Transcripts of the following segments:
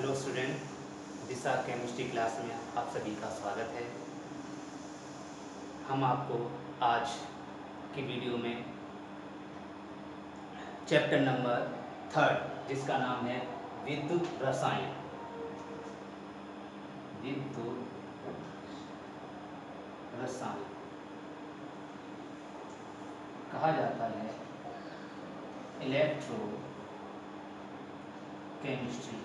Hello student, दिशा chemistry class में आप सभी का स्वागत है। हम आपको आज की वीडियो में चैप्टर नंबर 3 जिसका नाम है विद्युत रसायन कहा जाता है इलेक्ट्रो केमिस्ट्री।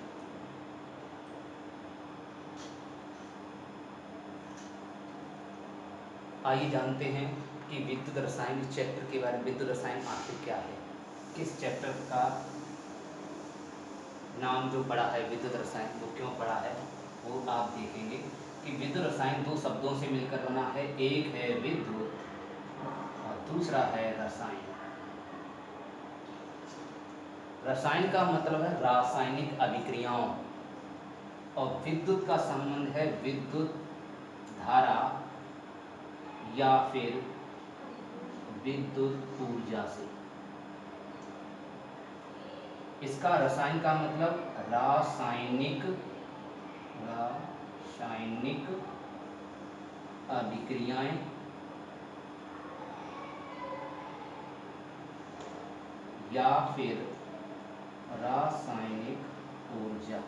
आइए जानते हैं कि विद्युत रसायन इस चैप्टर के बारे में विद्युत रसायन आखिर क्या है। किस चैप्टर का नाम जो पड़ा है विद्युत रसायन वो क्यों पड़ा है वो आप देखेंगे कि विद्युत रसायन दो शब्दों से मिलकर बना है। एक है विद्युत और दूसरा है रसायन। रसायन का मतलब है रासायनिक अभिक्रियाओं और विद्युत का संबंध है विद्युत धारा या फिर विद्युत ऊर्जा से। इसका रसायन का मतलब रासायनिक अभिक्रियाएं या फिर रासायनिक ऊर्जा।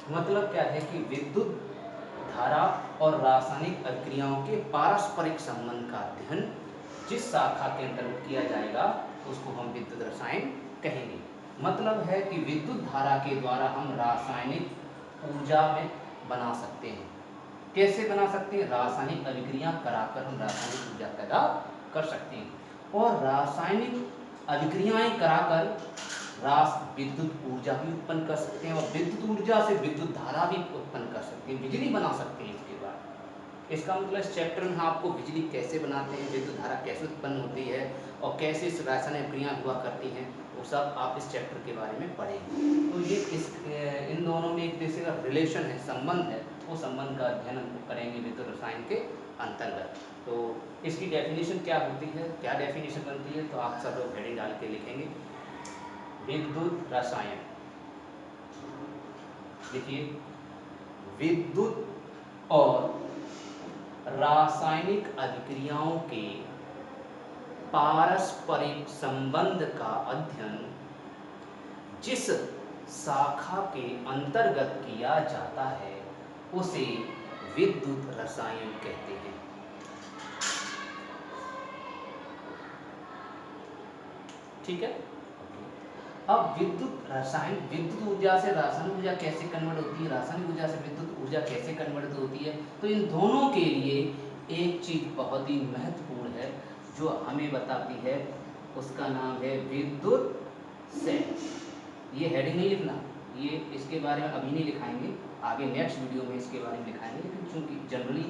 मतलब क्या है कि विद्युत धारा और रासायनिक अभिक्रियाओं के पारस्परिक संबंध का अध्ययन जिस शाखा के अंतर्गत किया जाएगा उसको हम विद्युत रसायन कहेंगे। मतलब है कि विद्युत धारा के द्वारा हम रासायनिक ऊर्जा में बना सकते हैं। कैसे बना सकते हैं? रासायनिक अभिक्रिया कराकर हम रासायनिक ऊर्जा पैदा कर सकते हैं और रासायनिक अभिक्रियाएं कराकर विद्युत ऊर्जा भी उत्पन्न कर सकते हैं और विद्युत ऊर्जा से विद्युत धारा भी उत्पन्न कर सकते हैं, बिजली बना सकते हैं। इसके बाद इसका मतलब इस चैप्टर में आपको बिजली कैसे बनाते हैं, विद्युत धारा कैसे उत्पन्न होती है और कैसे इस रासायनिक अभिक्रिया हुआ करती हैं, वो सब आप इस चैप्टर के बारे में पढ़ेंगे। तो ये इन दोनों में एक दूसरे का रिलेशन है, संबंध है, वो संबंध का अध्ययन हम करेंगे विद्युत रसायन के अंतर्गत। तो इसकी डेफिनेशन क्या होती है, क्या डेफिनेशन बनती है, तो आप सब लोग हेडिंग डाल के लिखेंगे विद्युत रसायन। देखिए, विद्युत और रासायनिक अभिक्रियाओं के पारस्परिक संबंध का अध्ययन जिस शाखा के अंतर्गत किया जाता है उसे विद्युत रसायन कहते हैं। ठीक है। अब विद्युत रसायन, विद्युत ऊर्जा से रासायनिक ऊर्जा कैसे कन्वर्ट होती है, रासायनिक ऊर्जा से विद्युत ऊर्जा कैसे कन्वर्ट होती है, तो इन दोनों के लिए एक चीज बहुत ही महत्वपूर्ण है जो हमें बताती है, उसका नाम है विद्युत सेल। ये हेडिंग नहीं लिखना, ये इसके बारे में अभी नहीं लिखाएंगे, आगे नेक्स्ट वीडियो में इसके बारे में लिखाएंगे। लेकिन चूंकि जनरली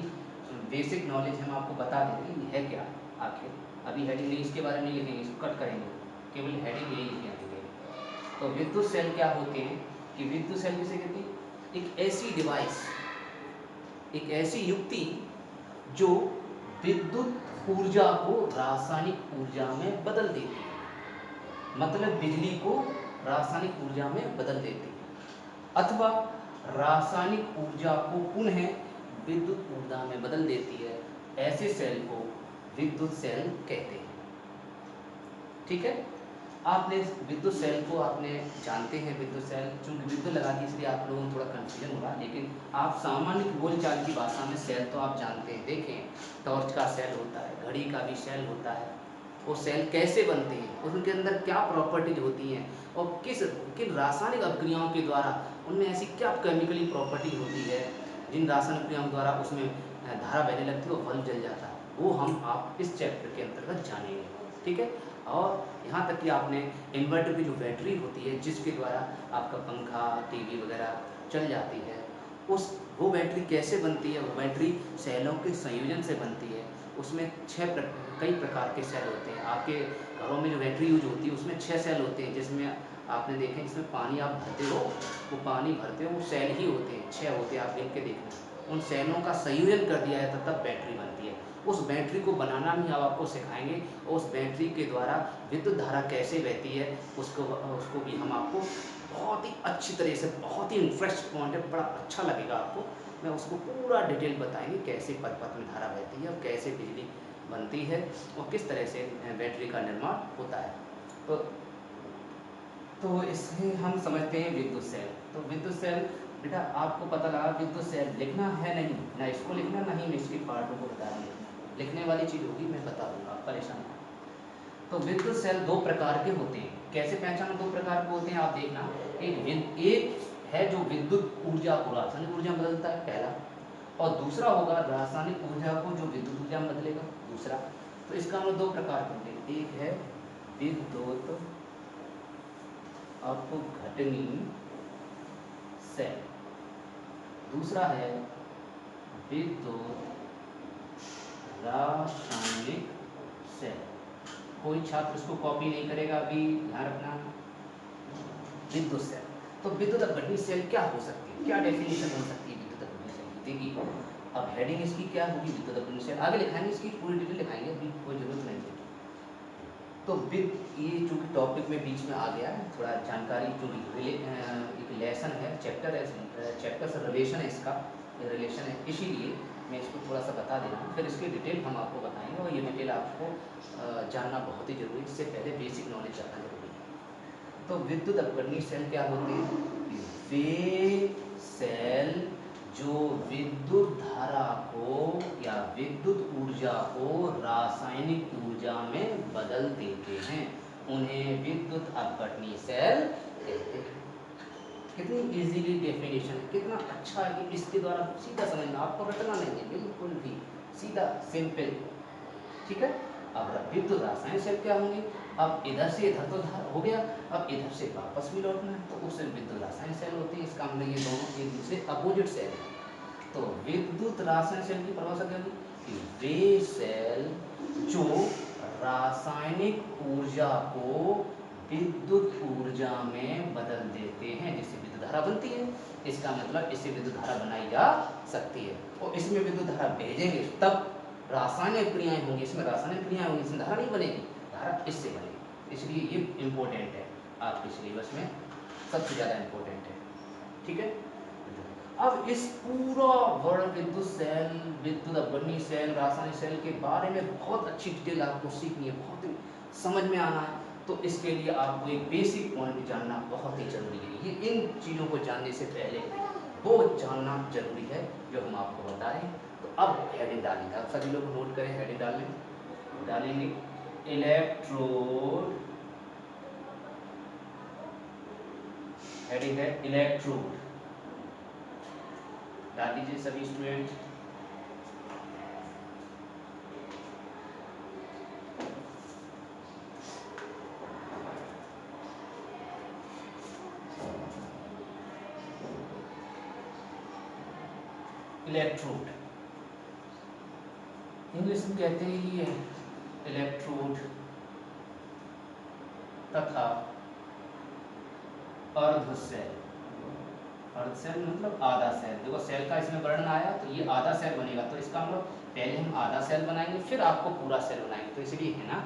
बेसिक नॉलेज हम आपको बता देते हैं है क्या आखिर, अभी हेडिंग नहीं, इसके बारे में नहीं लिखेंगे, इसको कट करेंगे, केवल हेडिंग यही लिखेंगे। तो विद्युत सेल क्या होते हैं कि विद्युत सेल किसे कहते हैं? एक ऐसी डिवाइस, एक ऐसी युक्ति जो विद्युत ऊर्जा को रासायनिक ऊर्जा में बदल देती है। मतलब बिजली को रासायनिक ऊर्जा में बदल देती है अथवा रासायनिक ऊर्जा को पुनः विद्युत ऊर्जा में बदल देती है। ऐसे सेल को विद्युत सेल कहते हैं। ठीक है। आपने विद्युत सेल को आपने जानते हैं, विद्युत सेल चूंकि विद्युत लगा दी इसलिए आप लोगों को थोड़ा कंफ्यूजन होगा, लेकिन आप सामान्य बोलचाल की भाषा में सेल तो आप जानते हैं। देखें, टॉर्च का सेल होता है, घड़ी का भी सेल होता है। वो सेल कैसे बनते हैं, उनके अंदर क्या प्रॉपर्टीज होती हैं और किन रासायनिक अभिक्रियाओं के द्वारा उनमें ऐसी क्या केमिकली प्रॉपर्टी होती है जिन रासायनिक क्रियाओं द्वारा उसमें धारा बहने लगती है और बल्ब जल जाता है, वो हम आप इस चैप्टर के अंतर्गत जानेंगे। ठीक है। और यहाँ तक कि आपने इन्वर्टर की जो बैटरी होती है जिसके द्वारा आपका पंखा, टीवी वगैरह चल जाती है, वो बैटरी कैसे बनती है? वो बैटरी सेलों के संयोजन से बनती है। उसमें कई प्रकार के सेल होते हैं। आपके घरों में जो बैटरी यूज होती है उसमें 6 सेल होते हैं, जिसमें आपने देखें जिसमें पानी आप भरते हो, वो पानी भरते हो वो सेल ही होते हैं, 6 होते हैं, आप गिन के देखना। उन सेलों का संयोजन कर दिया जाता तब बैटरी बनती है। उस बैटरी को बनाना भी अब आपको सिखाएंगे, और उस बैटरी के द्वारा विद्युत धारा कैसे बहती है उसको उसको भी हम आपको बहुत ही अच्छी तरह से, बहुत ही इंटरेस्ट पॉइंट है, बड़ा अच्छा लगेगा आपको। मैं उसको पूरा डिटेल बताएंगे कैसे पथ में धारा बहती है और कैसे बिजली बनती है और किस तरह से बैटरी का निर्माण होता है। तो इसमें हम समझते हैं विद्युत सेल। तो विद्युत सेल बेटा आपको पता लगा, विद्युत सेल लिखना है नहीं ना, इसको लिखना नहीं, मैं इसके पार्टों को बता रहा हूँ, लिखने वाली चीज़ होगी मैं बता दूंगा, परेशान ना। तो विद्युत सेल दो प्रकार के होते हैं। कैसे पहचानो दो प्रकार के होते हैं, आप देखना। एक है जो विद्युत ऊर्जा को रासायनिक ऊर्जा में बदलता है, पहला, और दूसरा होगा रासायनिक ऊर्जा को जो विद्युत ऊर्जा में बदलेगा, दूसरा। तो इसका हम दो प्रकार होंगे, एक है विद्युत अपघटनी सेल, दूसरा है विद्युत रासायनिक सेल। कोई छात्र इसको कॉपी नहीं करेगा, अभी ध्यान रखना। विद्युत सेल, तो विद्युत अपघटनी सेल क्या हो सकती है, क्या डेफिनेशन हो सकती है विद्युत अपघटनी सेल की? देखिए अब हेडिंग इसकी क्या होगी, विद्युत अपघटनी सेल, आगे लिखाएंगे, इसकी पूरी डिटेल लिखाएंगे, अभी कोई जरूरत नहीं है। तो ये चूँकि टॉपिक में बीच में आ गया है, थोड़ा जानकारी चूँकि एक लेसन है, चैप्टर से रिलेशन है, इसका रिलेशन है, इसीलिए मैं इसको थोड़ा सा बता दे रहा हूँ, फिर इसकी डिटेल हम आपको बताएंगे, और ये डिटेल आपको जानना बहुत ही जरूरी है, इससे पहले बेसिक नॉलेज जानना जरूरी है। तो विद्युत अपघटनी सेल क्या होते हैं? वे सेल जो विद्युत धारा को या विद्युत ऊर्जा को रासायनिक ऊर्जा में बदल देते हैं, उन्हें विद्युत अपघटनी सेल कहते हैं। कितनी इजीली डेफिनेशन है, कितना अच्छा है कि इसके द्वारा सीधा समझना, आपको रटना नहीं है बिल्कुल भी, सीधा सिंपल, ठीक है। अब विद्युत रासायनिक सेल क्या होंगे? अब इधर से इधर तो हो गया, अब इधर से वापस भी लौटना है, तो उससे विद्युत रासायनिक सेल होते हैं। इसका मतलब ये दोनों एक दूसरे अपोजिट सेल है। तो विद्युत रासायनिक सेल की परिभाषा क्या होगी कि वे सेल जो रासायनिक ऊर्जा को विद्युत ऊर्जा में बदल देते हैं, जिससे विद्युत धारा बनती है। इसका मतलब इससे विद्युत धारा बनाई जा सकती है, और इसमें विद्युत धारा भेजेंगे तब रासायनिक क्रियाएं होंगी, इसमें रासायनिक क्रियाएं होंगी, इसमें धारा नहीं बनेगी, धारा इससे बनेगी। इसलिए ये इम्पोर्टेंट है, आपके सिलेबस में सबसे ज़्यादा इम्पोर्टेंट है, ठीक है। अब इस पूरा वर्ड विद्युत सेल, विद्युत अपघटनी सेल, रासायनिक सेल के बारे में बहुत अच्छी डिटेल आपको सीखनी है, बहुत ही समझ में आना है। तो इसके लिए आपको एक बेसिक पॉइंट जानना बहुत ही जरूरी है। ये इन चीज़ों को जानने से पहले वो जानना जरूरी है जो हम आपको बता रहे हैं। तो अब हेडिंग डालेंगे, आप सभी लोग नोट करें, हेडिंग डालेंगे इलेक्ट्रोड, हेडिंग है इलेक्ट्रोड, डाल दीजिए सभी स्टूडेंट। इलेक्ट्रोड इंग्लिश में कहते हैं ये इलेक्ट्रोड तथा अर्ध सेल। अर्ध सेल मतलब आधा सेल, देखो सेल का इसमें वर्णन आया तो ये आधा सेल बनेगा, तो इसका मतलब पहले हम आधा सेल बनाएंगे फिर आपको पूरा सेल बनाएंगे। तो इसलिए है ना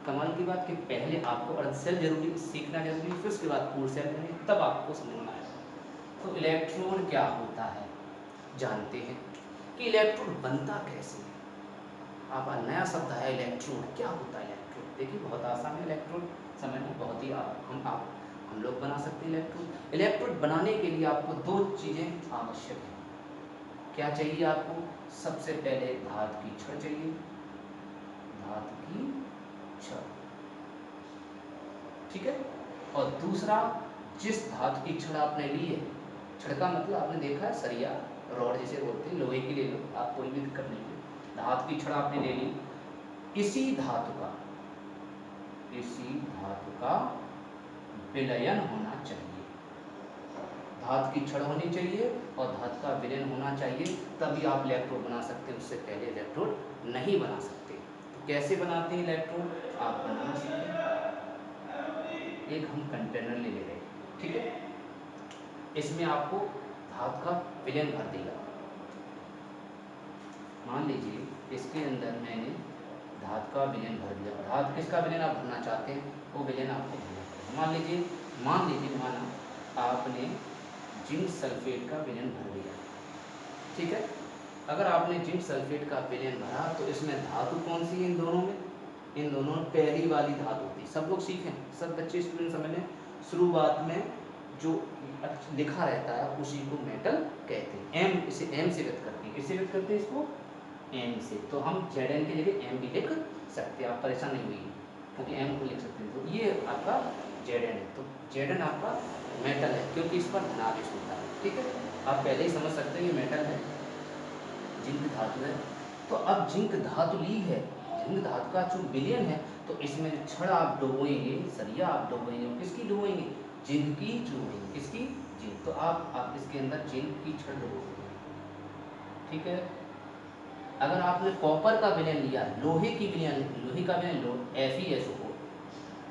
कमाल की बात कि पहले आपको अर्ध सेल जरूरी सीखना जरूरी, फिर उसके बाद पूर्ण सेल बनेंगे, तब आपको समझ में आएगा। तो इलेक्ट्रोड क्या होता है जानते हैं कि इलेक्ट्रोड बनता कैसे है। आप नया शब्द है इलेक्ट्रोड, क्या होता है इलेक्ट्रोड? देखिए बहुत आसान है इलेक्ट्रोड समझना, बहुत ही हम लोग बना सकते हैं इलेक्ट्रोड। इलेक्ट्रोड बनाने के लिए आपको दो चीज़ें आवश्यक हैं। क्या चाहिए आपको? सबसे पहले धातु की छड़ चाहिए, धातु की छड़, ठीक है। और दूसरा, जिस धातु की छड़ आपने ली है, छड़ का मतलब आपने देखा है सरिया, रॉड जैसे बोलते हैं, लोहे की ले लो आप, कोई भी दिक्कत नहीं है। धातु की छड़ आपने ले ली, इसी धातु का विलयन होना चाहिए। धातु की छड़ होनी चाहिए और धातु का विलयन होना चाहिए, तभी आप इलेक्ट्रोड बना सकते हैं, उससे पहले इलेक्ट्रोड नहीं बना सकते। तो कैसे बनाते हैं इलेक्ट्रोड, आप बनाना सीखें। एक हम कंटेनर ले रहे हैं, ठीक है, इसमें आपको धातु का विलयन भर देगा। मान लीजिए इसके अंदर मैंने धातु का विलयन भर दिया। धातु किसका विलयन आप भरना चाहते हैं वो विलयन आपको भरना पड़ेगा। मान लीजिए माना आपने जिंक सल्फेट का विलयन भर दिया, ठीक है। अगर आपने जिंक सल्फेट का विलयन भरा तो इसमें धातु कौन सी है इन दोनों में? इन दोनों में पहली वाली धातु होती है। सब लोग सीखें, सब बच्चे स्टूडेंट समझ लें, शुरुआत में जो लिखा रहता है उसी को मेटल कहते हैं। एम, इसे एम से व्यक्त करते हैं। किससे व्यक्त करते हैं इसको? एम से। तो हम Zn की जगह एम भी लिख सकते हैं, आप परेशान नहीं हुई, क्योंकि एम को लिख सकते हैं। तो ये आपका Zn है। तो Zn आपका मेटल है क्योंकि इस पर धनावेश होता है, ठीक है। आप पहले ही समझ सकते हैं ये मेटल है, जिंक धातु है। तो अब जिंक धातु ली है, जिंक धातु का जो विलयन है, तो इसमें जो छड़ आप डुबोएंगे, सरिया आप डुबोएंगे, किसकी डुबोएंगे? जिंक की डुबोएंगे। किसकी? जिंक। तो आप इसके अंदर जिंक की छड़ डुबोएंगे, ठीक है। अगर आपने कॉपर का विलयन लिया, लोहे की विलयन, लोहे का विलयन लो FeSO4,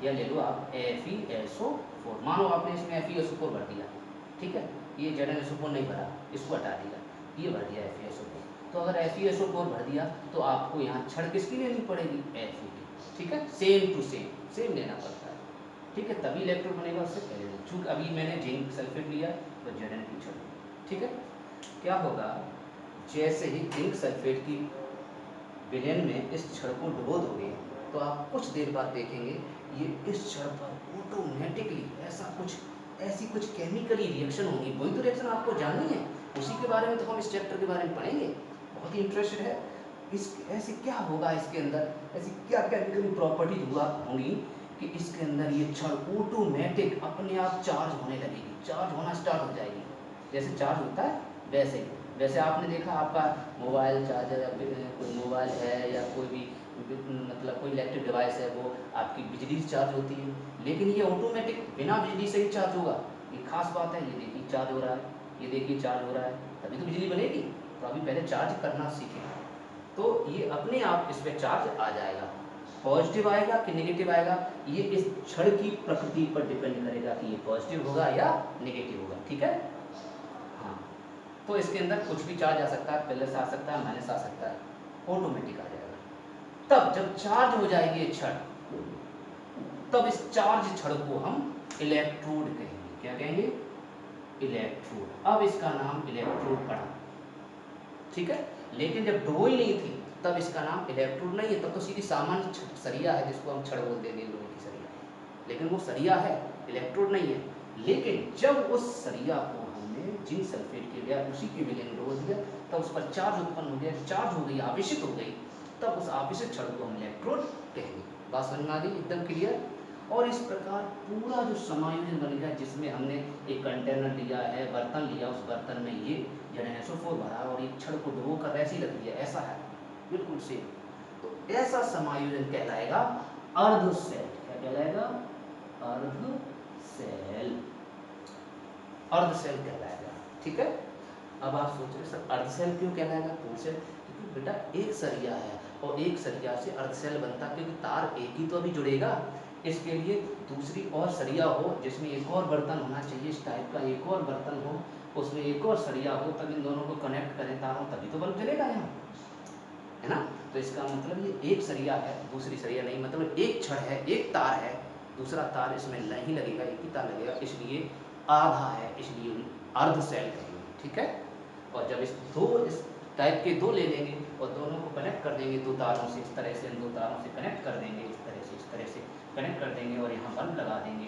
या ले लो आप FeSO4। मानो आपने इसमें FeSO4 भर दिया, ठीक है। ये ZnSO4 नहीं भरा, इसको हटा दिया, ये भर दिया FeSO4। तो अगर FeSO4 भर दिया तो आपको यहाँ छड़ किसकी लेनी पड़ेगी? Fe की, ठीक है। सेम टू सेम लेना पड़ता है, ठीक है, तभी इलेक्ट्रोड बनेगा, उससे पहले नहीं। चूँकि अभी मैंने जिंक सल्फेट लिया तो Zn की छड़, ठीक है। क्या होगा, जैसे ही जिंक सल्फेट की विलयन में इस छड़ को डुबो दोगे तो आप कुछ देर बाद देखेंगे ये इस छड़ पर ऑटोमेटिकली ऐसी कुछ केमिकली रिएक्शन होगी। वही तो रिएक्शन आपको जाननी है, उसी के बारे में तो हम इस चैप्टर के बारे में पढ़ेंगे। बहुत ही इंटरेस्टेड है इस, ऐसे क्या होगा इसके अंदर, ऐसी क्या केमिकली प्रॉपर्टीज होंगी कि इसके अंदर ये छड़ ऑटोमेटिक अपने आप चार्ज होने लगेगी, चार्ज होना स्टार्ट हो जाएगी। जैसे चार्ज होता है वैसे आपने देखा आपका मोबाइल चार्जर या कोई मोबाइल है या कोई भी मतलब कोई इलेक्ट्रिक डिवाइस है, वो आपकी बिजली से चार्ज होती है, लेकिन ये ऑटोमेटिक बिना बिजली से ही चार्ज होगा। ये खास बात है। ये देखिए चार्ज हो रहा है, ये देखिए चार्ज हो रहा है, तभी तो बिजली बनेगी। तो अभी पहले चार्ज करना सीखें तो ये अपने आप इस पर चार्ज आ जाएगा। पॉजिटिव आएगा कि नेगेटिव आएगा, ये इस छड़ की प्रकृति पर डिपेंड करेगा कि ये पॉजिटिव होगा या नेगेटिव होगा, ठीक है। हाँ, तो इसके अंदर कुछ भी चार्ज आ सकता है, प्लस आ सकता है, माइनस आ सकता है, ऑटोमेटिक आ जाएगा। तब जब चार्ज हो जाएगी ये छड़, तब इस चार्ज छड़ को हम इलेक्ट्रोड कहेंगे। क्या कहेंगे? इलेक्ट्रोड। अब इसका नाम इलेक्ट्रोड पड़ा, ठीक है। लेकिन जब डुबोई नहीं थी तब इसका नाम इलेक्ट्रोड नहीं है, तब तो सीधी सामान्य सरिया है जिसको हम छड़ बोलते हैं, लोहे की सरिया, लेकिन वो सरिया है, इलेक्ट्रोड नहीं है। लेकिन जब उस सरिया को हमने जिंक सल्फेट के लिए उसी के विलयन डुबो दिया, तब उस पर चार्ज उत्पन्न हो गया, चार्ज हो गई, आवेशित हो गई, तब उस आवेशित छड़ को हम इलेक्ट्रोड कहेंगे। बात समझ में आ गई? एकदम क्लियर। और इस प्रकार पूरा जो समायोजन बन गया, जिसमें हमने एक कंटेनर लिया है, बर्तन लिया, उस बर्तन में ये ZnSO4 भरा और एक छड़ को डुबो कर ऐसे ही रख दिया, ऐसा है बिल्कुल सेम। तो ऐसा समायोजन कहलाएगा अर्ध सेल। क्या कहलाएगा? अर्ध सेल, अर्ध सेल कहलाएगा, ठीक है। अब आप सोच रहे सर अर्ध सेल क्यों कहलाएगा? पूर्ण सेल, क्योंकि बेटा एक सरिया है और एक सरिया से अर्ध सेल बनता, क्योंकि तार एक ही तो अभी जुड़ेगा। इसके लिए दूसरी और सरिया हो जिसमें एक और बर्तन होना चाहिए, इस टाइप का एक और बर्तन हो, उसमें एक और सरिया हो, तब इन दोनों को कनेक्ट करें तारों, तभी तो बल्ब जलेगा यहाँ, है ना। तो इसका मतलब ये एक सरिया है, दूसरी सरिया नहीं, मतलब एक छड़ है, एक तार है, दूसरा तार इसमें नहीं लगेगा, एक ही तार लगेगा, इसलिए आधा है, इसलिए अर्ध सेल कहेंगे, ठीक है। और जब इस टाइप के दो ले लेंगे और दोनों को कनेक्ट कर देंगे, दो तारों से, इस तरह से इन दो तारों से कनेक्ट कर देंगे, इस तरह से कनेक्ट कर देंगे और यहाँ बल्ब लगा देंगे,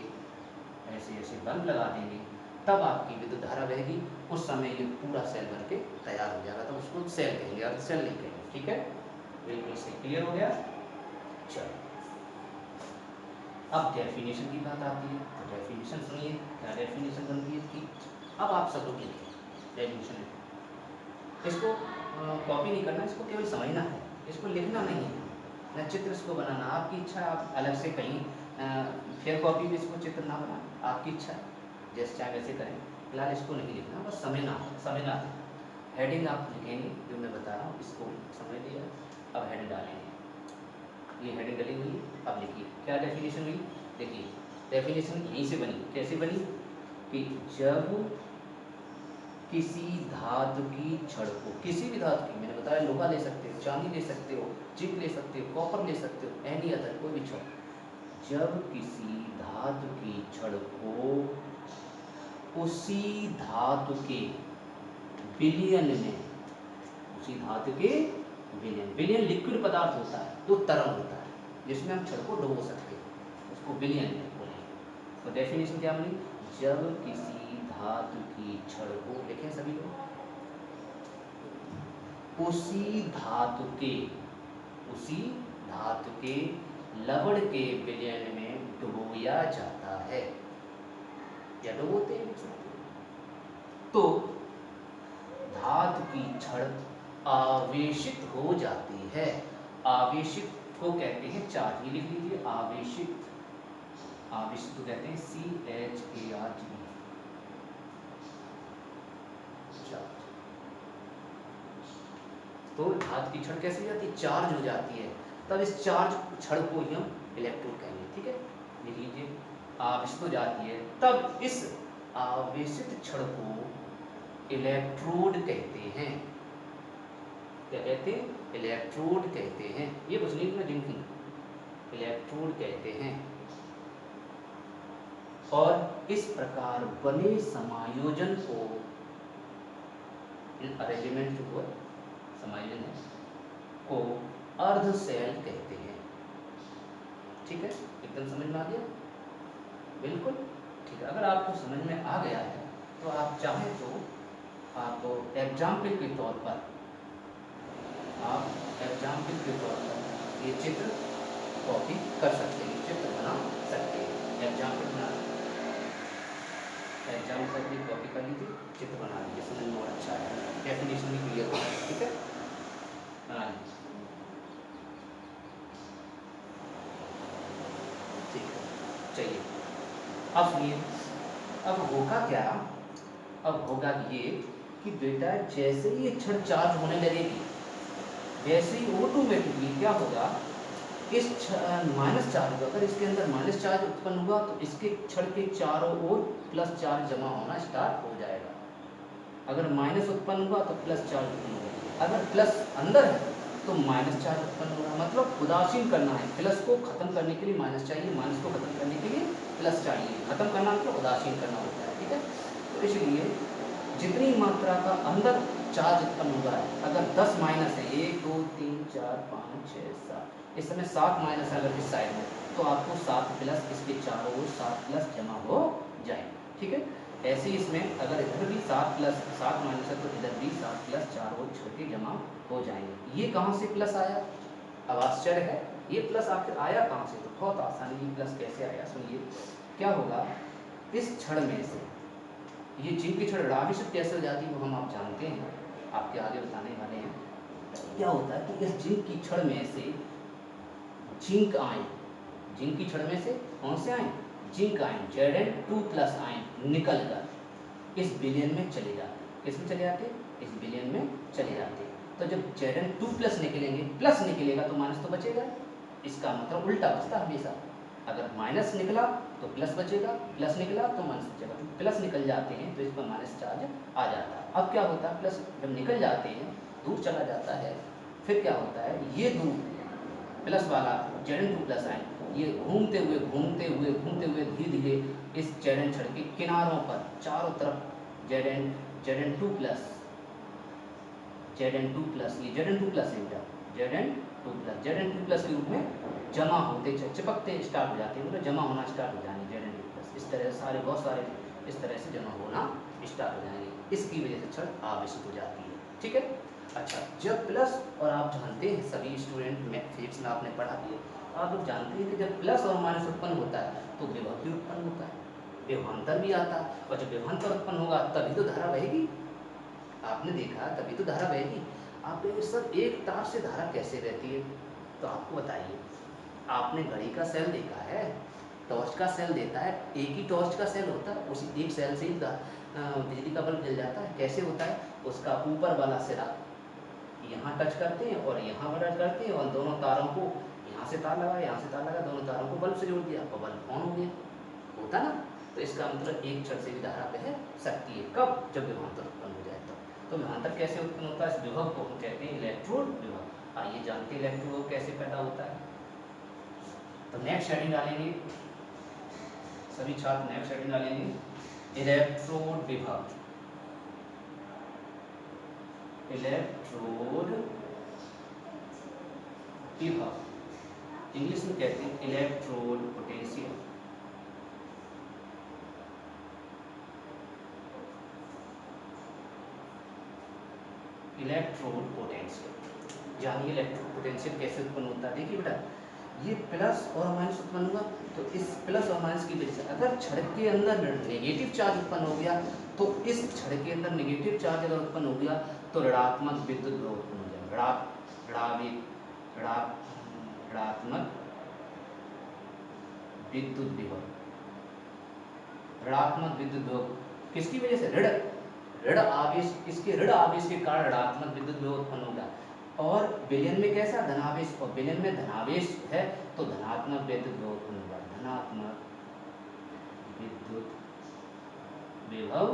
ऐसे बल्ब लगा देंगे, तब आपकी विद्युत धारा बहेगी। उस समय ये पूरा सेल बन के तैयार हो जाएगा, तो उसको सेल कहेंगे, अर्ध सेल नहीं कहेंगे, ठीक है। बिल्कुल सही, क्लियर हो गया। चलो अब डेफिनेशन की बात आती है, तो डेफिनेशन सुनिए, क्या डेफिनेशन बनती है इसकी। अब आप सब लोग लिखिए डेफिनेशन, इसको कॉपी नहीं करना, इसको केवल समझना है, इसको लिखना नहीं है, न चित्र इसको बनाना। आपकी इच्छा है, आप अलग से कहीं फेयर कॉपी भी इसको चित्र ना बनाएं, आपकी इच्छा है, जैसे चाहे वैसे करें। फिलहाल इसको नहीं लिखना, बस समझना है। हेडिंग आप लिखेंगे जो मैं बता रहा हूँ, इसको समझ लिया। अब हेडिंग डालेंगे, ये हेडिंग डली हुई, अब लिखिए क्या डेफिनेशन हुई। देखिए डेफिनेशन यहीं से बनी, कैसे बनी कि जब किसी धातु की छड़ को, किसी भी धातु की, मैंने बताया लोहा ले सकते हो, चांदी ले सकते हो, जिंक ले सकते हो, कॉपर ले सकते हो, एनी अदर कोई भी छड़, जब किसी धातु की छड़ को उसी धातु के विलयन में, उसी धातु के विलयन, विलयन लिक्विड पदार्थ होता है जो तरल होता है जिसमें हम छड़ को डुबो सकते हैं, उसको विलयन बोलेंगे। तो डेफिनेशन क्या बनी, जब किसी धातु की छड़ को, लिखें सभी लोग, उसी धातु के लवण के विलयन में डुबोया जाता है या डुबोते हैं, तो धातु की छड़ आवेशित हो जाती है। आवेशित को कहते हैं चार्ज, ये लिख लीजिए, आवेशित, आवेशित को कहते हैं CHARG, चार्ज। तो धातु की छड़ कैसे हो जाती है, चार्ज हो जाती है, तब इस चार्ज छड़ को ही हम इलेक्ट्रोड कहेंगे, ठीक है, लिख लीजिए, आवेशित हो जाती है, तब इस आवेशित छड़ को इलेक्ट्रोड कहते हैं। क्या कहते हैं, इलेक्ट्रोड कहते हैं, ये कुछ नहीं में जिंकिंग, इलेक्ट्रोड कहते हैं। और इस प्रकार बने समायोजन को, अरेंजमेंट जो है समायोजन है, को अर्ध सेल कहते हैं। ठीक है, एकदम समझ में आ गया, बिल्कुल ठीक है। अगर आपको समझ में आ गया है तो आप चाहें तो आप एग्जाम्पल के तौर पर, ये चित्र कॉपी कर सकते हैं, चित्र बना सकते हैं, एग्जाम्पल बना, एग्जाम्पल की कॉपी कर लीजिए, चित्र बना लीजिए, समझ में और अच्छा है, डेफिनेशन भी क्लियर हो जाए, ठीक है, बना लीजिए, ठीक है। चलिए अब सुनिए, अब होगा क्या, अब होगा ये कि बेटा जैसे ही ये छड़ चार्ज होने लगेगी, वैसे ही ऑटोमेटिकली क्या होगा, इस माइनस चार्ज होगा, अगर इसके अंदर माइनस चार्ज उत्पन्न हुआ तो इसके छड़ के चारों ओर प्लस चार्ज जमा होना स्टार्ट हो जाएगा। अगर माइनस उत्पन्न हुआ तो प्लस चार्ज उत्पन्न होगा, अगर प्लस अंदर है तो माइनस चार्ज उत्पन्न होगा, मतलब उदासीन करना है, प्लस को खत्म करने के लिए माइनस चाहिए, माइनस को खत्म करने के लिए प्लस चाहिए, खत्म करना मतलब उदासीन करना होता है, ठीक है। तो इसलिए जितनी मात्रा का अंदर चार्ज उत्पन्न हुआ है, अगर 10 माइनस है, 1 2 3 4 5 6 7, इस समय 7 माइनस है अगर इस साइड में, तो आपको 7 प्लस इसके चारों ओर 7 प्लस जमा हो जाएंगे, ठीक है। ऐसे ही इसमें अगर इधर भी 7 प्लस 7 माइनस है तो इधर भी 7 प्लस चारों ओर छड़ के जमा हो जाएंगे। ये कहाँ से प्लस आया, अब आश्चर्य है, ये प्लस आखिर आया कहाँ से, तो बहुत आसान है, ये प्लस कैसे आया, सुनिए क्या होगा, इस छड़ में से ये जिंक की छड़ आवेशित कैसे हो जाती है वो हम आप जानते हैं, आपके आगे बताने वाले हैं। क्या होता है कि इस जिंक की छड़ में से जिंक आयन, जिंक की छड़ में से कौन से ion, zinc ion, Zn2+ ion निकल कर इस विलयन में चले जाते हैं, किसमें चले जाते हैं, इस विलयन में चले जाते हैं। तो जब Zn2+ निकलेंगे, प्लस निकलेगा तो माइनस तो बचेगा, इसका मतलब उल्टा बचता हमेशा, अगर माइनस निकला तो प्लस बचेगा, प्लस निकला तो माइनस बचेगा, तो प्लस निकल जाते हैं तो इस पर माइनस चार्ज आ जाता है। अब क्या होता है, प्लस जब निकल जाते हैं दूर चला जाता है, फिर क्या होता है, ये दूर प्लस वाला Zn2+ आयन ये घूमते हुए धीरे धीरे इस Zn छड़ के किनारों पर चारों तरफ Zn2+ ये Zn2+ के रूप में जमा होते चिपकते स्टार्ट हो जाते हैं, मतलब जमा होना स्टार्ट हो जाएंगे Zn2+, इस तरह सारे बहुत सारे इस तरह से जमा होना स्टार्ट हो जाएंगे, इसकी वजह से छड़ आवेशित हो जाती है, ठीक है। अच्छा, जब प्लस, और आप जानते हैं सभी स्टूडेंट में फिजिक्स में आपने पढ़ा भी है, आप लोग जानते हैं कि जब प्लस और माइनस उत्पन्न होता है तो विभव भी उत्पन्न होता है, विभवांतर भी आता है, और जब विभवांतर उत्पन्न होगा तभी तो धारा बहेगी, आपने देखा तभी तो धारा बहेगी। आप सर एक तार से धारा कैसे बहती है, तो आपको बताइए, आपने घड़ी का सेल देखा है, टॉर्च का सेल देता है, एक ही टॉर्च का सेल होता है, उसी एक सेल से ही बिजली का बल्ब जल जाता है, कैसे होता है, उसका ऊपर वाला सिरा यहाँ टच करते हैं और यहाँ पर टच करते हैं, और दोनों तारों को यहाँ से तार लगा, यहाँ से तार लगा, दोनों तारों को बल्ब से जोड़ दिया, और बल्ब ऑन हो गया, होता ना। तो इसका मतलब एक छड़ से भी धारा बह सकती है। कब? जब विभवांतर उत्पन्न हो जाए तब। तो विभवांतर कैसे उत्पन्न होता है? इस विभव को हम कहते हैं इलेक्ट्रोड विभव। आइए जानते हैं इलेक्ट्रोड विभव कैसे पैदा होता है। तो नेक्स्ट हेडिंग डालेंगे, सभी छात्र नेक्स्ट हेडिंग डालेंगे इलेक्ट्रोड विभव। इलेक्ट्रोड विभव इंग्लिश में कहते हैं इलेक्ट्रोड पोटेंशियल। इलेक्ट्रोड पोटेंशियल, जानिए इलेक्ट्रोड पोटेंशियल कैसे उत्पन्न होता है। देखिए बेटा, ये प्लस और माइनस उत्पन्न हुआ, तो इस प्लस और माइनस की वजह से अगर छड़ के अंदर नेगेटिव चार्ज उत्पन्न हो गया, तो इस छड़ के अंदर नेगेटिव चार्ज अगर उत्पन्न हो गया तो ऋणात्मक विद्युत विभव उत्पन्न हो जाएगा। ऋणात्मक विद्युत विभव, ऋणात्मक विद्युत विभव किसकी वजह से? ऋण आवेश, इसके ऋण आवेश के कारण ऋणात्मक विद्युत विभव उत्पन्न होगा। और विलयन में कैसा? धनावेश, और विलयन में धनावेश है तो धनात्मक विद्युत विभव उत्पन्न होगा। धनात्मक विद्युत विभव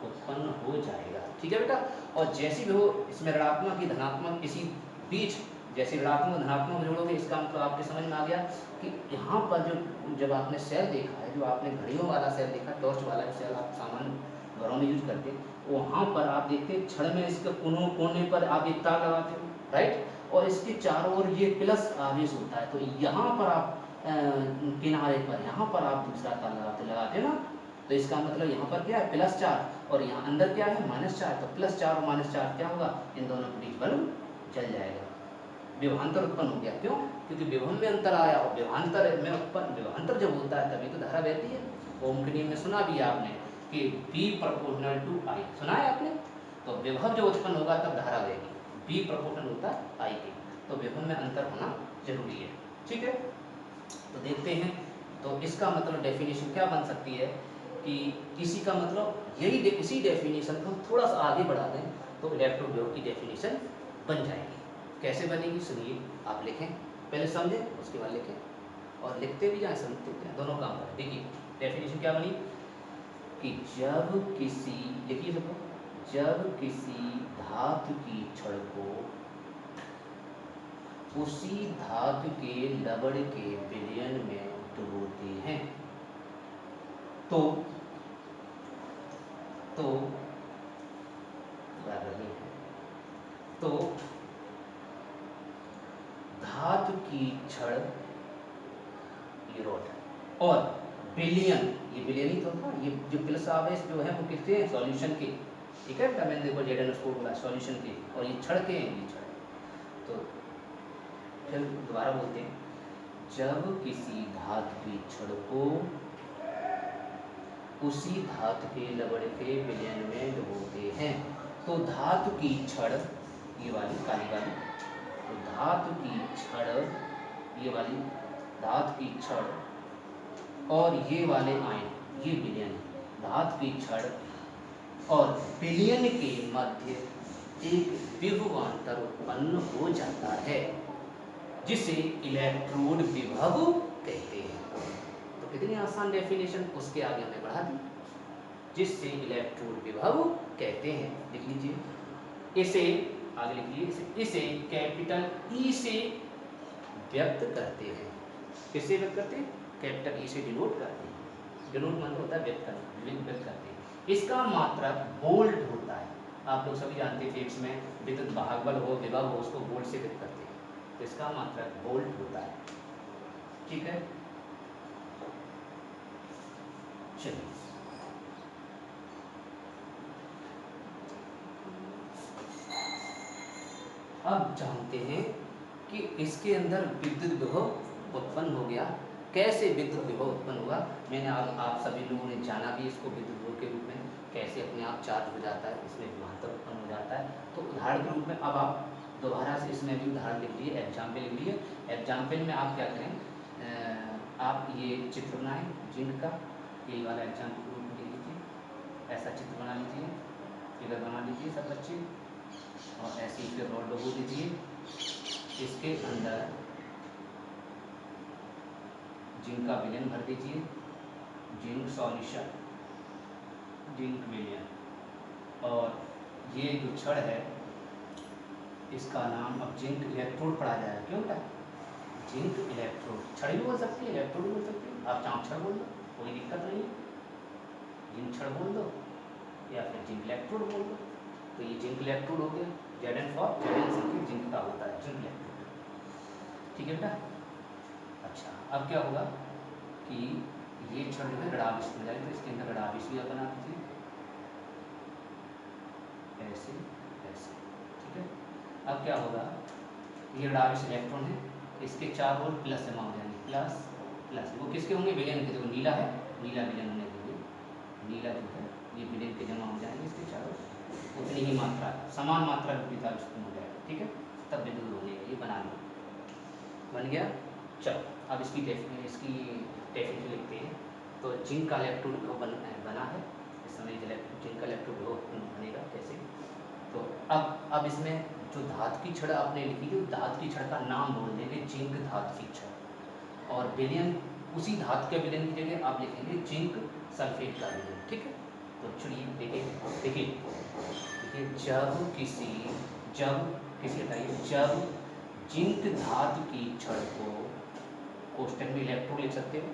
उत्पन्न हो जाएगा। ठीक है बेटा। और जैसी विभव इसमें ऋणात्मक की धनात्मक इसी बीच, जैसे ऋणात्मक धनात्मक जोड़ोगे, इसका मतलब आपके समझ में आ गया कि यहाँ पर जो जब आपने सेल देखा है, जो आपने घड़ियों वाला सेल देखा, टॉर्च वाला सेल आप सामान्य घरों में यूज करते हैं, वहाँ पर आप देखते हैं छड़ में इसके कोने पर आप एक तार लगाते हो, राइट, और इसके चारों ओर ये प्लस आवेश होता है। तो यहाँ पर आप किनारे पर यहाँ पर आप दूसरा तार लगाते हो ना, तो इसका मतलब यहाँ पर क्या है? प्लस चार्ज, और यहाँ अंदर क्या है? Minus charge. तो प्लस चार्ज और माइनस चार्ज क्या होगा? इन दोनों के बीच बल्ब जल जाएगा। विभवांतर उत्पन्न हो गया। क्यों? क्योंकि विभव में अंतर आया, और विभवांतर जब होता है तभी तो धारा बहती है। ओम के नियम में सुना भी आपने कि V प्रोपोर्शनल टू I, सुना है आपने? तो विभव जो उत्पन्न होगा तब धारा बहेगी। V प्रोपोर्शनल होता है I के, तो विभव में अंतर होना जरूरी है। ठीक है, तो देखते हैं। तो इसका मतलब डेफिनेशन क्या बन सकती है कि इसी का मतलब यही इसी डेफिनेशन को हम थोड़ा सा आगे बढ़ा दें तो इलेक्ट्रोड विभव की डेफिनेशन बन जाएगी। कैसे बनेगी सुनिए, आप लिखें, पहले समझें उसके बाद लिखें, और लिखते भी जाएं समझते भी जाएं, दोनों काम करें। देखिए डेफिनेशन क्या बनी कि जब किसी, लिखिए सबको, जब किसी धातु की छड़ को उसी धातु के लवण के विलयन में डुबोते हैं तो धातु की छड़, ये रॉड है, और विलयन, ये विलयन ही तो था, ये जो प्लस आवेश जो है वो किसके हैं? सॉल्यूशन के। ठीक है बेटा, मैंने देखो Z बोला सॉल्यूशन के, और ये छड़ के हैं, ये छड़। तो फिर दोबारा बोलते हैं, जब किसी धातु की छड़ को उसी धातु के लवण के विलयन में डुबोते हैं तो धातु की छड़, ये वाली काली वाली, तो धातु की छड़, ये वाली धातु की छड़, और ये वाले आयन, ये विलयन, धातु की छड़ और विलयन के मध्य एक विभवांतर उत्पन्न हो जाता है जिसे इलेक्ट्रोड विभव कहते हैं। तो कितनी आसान डेफिनेशन, उसके आगे हमने बढ़ा दी, जिससे इलेक्ट्रोड विभव कहते हैं। लिख लीजिए, इसे आगे लिखिए, इसे कैपिटल ई से व्यक्त करते हैं। किससे व्यक्त करते हैं? कैपिटल ई से डिनोट करते हैं। डिनोट मतलब होता है व्यक्त करना, व्यक्त करते हैं। इसका मात्रक वोल्ट होता है। आप लोग सभी जानते हैं फिजिक्स में विद्युत वाहक बल हो, विभव हो, उसको वोल्ट से व्यक्त करते हैं, तो इसका मात्रक वोल्ट होता है। ठीक है, चलिए अब जानते हैं कि इसके अंदर विद्युत विभव उत्पन्न हो गया। कैसे विद्युत विभव उत्पन्न हुआ? मैंने आप सभी लोगों ने जाना भी इसको विद्युत विभव के रूप में, कैसे अपने आप चार्ज हो जाता है, इसमें विभवांतर उत्पन्न हो जाता है। तो उदाहरण के रूप में अब आप दोबारा से इसमें भी उदाहरण लिख लिए, एग्जाम्पल लिख लिए। एग्जाम्पल में आप क्या करें, आप ये चित्र बनाएं जिंक का, यही वाला एग्जाम्पल रूप में लिख लीजिए, ऐसा चित्र बना लीजिए, फिगर बना लीजिए सब बच्चे, और ऐसे ही फिर रॉड लगो दीजिए, इसके अंदर जिंक का विलयन भर दीजिए, जिंक सॉल्यूशन, जिंक विलयन। और ये जो छड़ है इसका नाम अब जिंक इलेक्ट्रोड पढ़ा जाएगा। क्यों बेटा? जिंक इलेक्ट्रोड, छड़ भी बोल सकती है, इलेक्ट्रोड भी बोल सकती है, आप चाहो छड़ बोल दो, कोई दिक्कत नहीं है। जिंक छड़ बोल दो या फिर जिंक इलेक्ट्रोड बोल दो। तो ये जिंक इलेक्ट्रोड हो गया, Zn फॉर Zn संकेत जिंक का होता है, जिंक इलेक्ट्रोड। ठीक है बेटा? अच्छा, अब क्या होगा कि ये छड़ जो है रडाविश हो जाएगी, तो इसके अंदर रडाविश भी बना दीजिए ऐसे ऐसे। ठीक है? अब क्या होगा, ये रडाविश इलेक्ट्रॉन है, इसके चारों ओर प्लस जमा हो जाएंगे, प्लस प्लस। वो किसके होंगे? विलयन के। देखो नीला है, नीला विलयन होने देंगे, नीला जो है ये विलयन के जमा हो जाएंगे इसके चारों, उतनी ही मात्रा, समान मात्रा में विद्युत उत्पन्न हो जाएगा। ठीक है? तब विद्युत बनेगा, ये बना लो, बन गया। चलो अब इसकी डेफिनेशन लिखते हैं। तो जिंक का इलेक्ट्रोड विभव बना है, इस समय जिंक का इलेक्ट्रोड विभव बनेगा कैसे? तो अब इसमें जो धातु की छड़ आपने लिखी थी, धातु की छड़ का नाम बोल देंगे जिंक धातु की छड़, और विलयन उसी धातु के विलयन की जगह आप लिखेंगे जिंक सल्फेट का विलयन। ठीक है? तो चलिए देखिए देखिए जब किसी हटाइए, जब जिंक धातु की छड़ को, कोष्टक में इलेक्ट्रोड लिख सकते हो,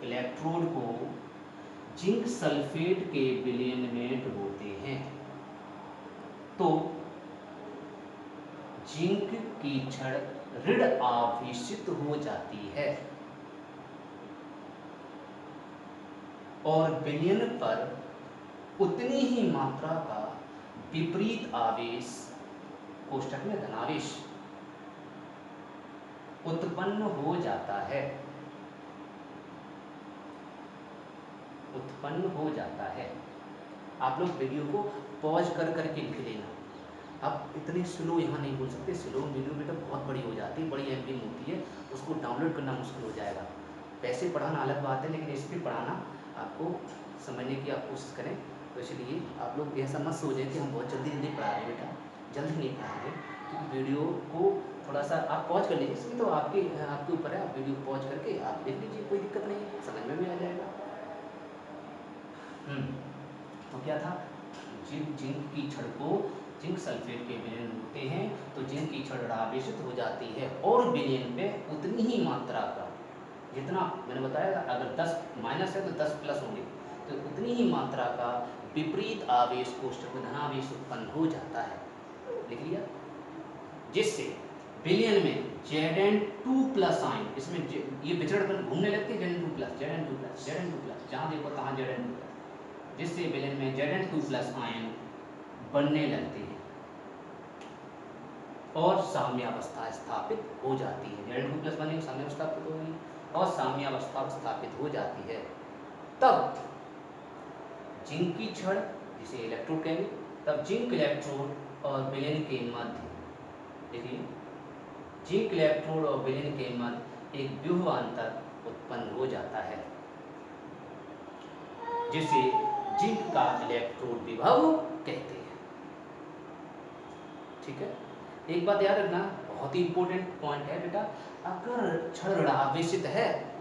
इलेक्ट्रोड को जिंक सल्फेट के विलयन में डुबोते हैं तो जिंक की छड़ ऋण आवेशित हो जाती है और विलयन पर उतनी ही मात्रा का विपरीत आवेश, कोष्टक में धनावेश, उत्पन्न हो जाता है, उत्पन्न हो जाता है। आप लोग वीडियो को पॉज कर करके लिख लेना। आप इतने स्लो यहाँ नहीं बोल सकते, स्लो वीडियो बेटा बहुत बड़ी हो जाती है, बड़ी एमबी होती है, उसको डाउनलोड करना मुश्किल हो जाएगा। वैसे पढ़ाना अलग बात है, लेकिन इस पर पढ़ाना आपको समझने की आप कोशिश करें। तो इसलिए आप लोग ऐसा मत सोचें कि हम बहुत जल्दी जल्दी पढ़ा रहे हैं, बेटा जल्दी नहीं पढ़ाएंगे, क्योंकि वीडियो को थोड़ा सा आप पॉज कर लीजिए। इसमें तो आपके ऊपर है, आप वीडियो पॉज करके आप देख लीजिए, कोई दिक्कत नहीं है, समझ में भी आ जाएगा। तो क्या था, जिंक की छड़ को जिंक सल्फेट के विलयन होते हैं तो जिंक की छड़ आवेशित हो जाती है और विलयन पे उतनी ही मात्रा का, जितना मैंने बताया अगर 10 माइनस है तो 10 प्लस होंगे, तो उतनी ही मात्रा का विपरीत आवेश कोष्टक में धनावेश उत्पन्न हो जाता है। लिख लिया? जिससे विलयन में Zn2 प्लस आयन, इसमें ये विचरण घूमने लगते हैं, Zn2 plus Zn2 plus Zn2 plus, जहाँ देखो तहाँ Zn2 प्लस, जिससे विलयन में Zn2 प्लस आयन बनने लगते हैं और साम्यावस्था स्थापित हो जाती है। Zn2 प्लस बनेगी, साम्यावस्था स्थापित होगी और साम्यावस्था स्थापित हो जाती है। तब जिंक की छड़, जिसे इलेक्ट्रोड कहेंगे, तब जिंक इलेक्ट्रोड और विलयन के मध्य, देखिए जिंक इलेक्ट्रोड और विलयन के मध्य एक व्यूहांतर उत्पन्न हो जाता है, जिसे जिंक का इलेक्ट्रोड विभव कहते हैं। ठीक है? एक बात याद रखना, बहुत ही इंपॉर्टेंट पॉइंट है बेटा, अगर छड़ ऋणावेशित है,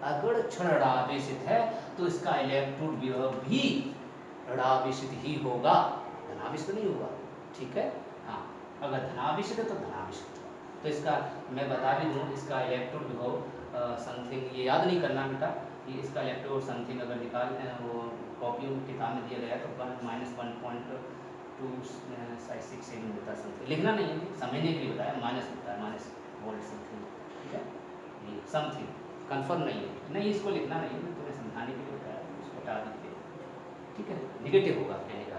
अगर छड़ ऋणावेशित है तो इसका इलेक्ट्रोड विभव भी ऋणावेशित ही होगा, धनावेशित नहीं होगा। ठीक है? हाँ, अगर धनावेशित है तो धनावेशित। तो इसका मैं बता भी दूँ, इसका इलेक्ट्रोड विभव समथिंग, ये याद नहीं करना बेटा, ये इसका इलेक्ट्रोड समथिंग अगर निकाल वो कॉपी किताब में दिया गया तो -1.267 होता है समथिंग, लिखना नहीं है, समझने के लिए बताया, माइनस होता है, माइनस वोल्ट समथिंग। ठीक है? ये समथिंग कंफर्म नहीं है, नहीं इसको लिखना नहीं है, तुम्हें समझाने के लिए बताया, इसको हटा दीजिए। ठीक है? निगेटिव होगा कहने का,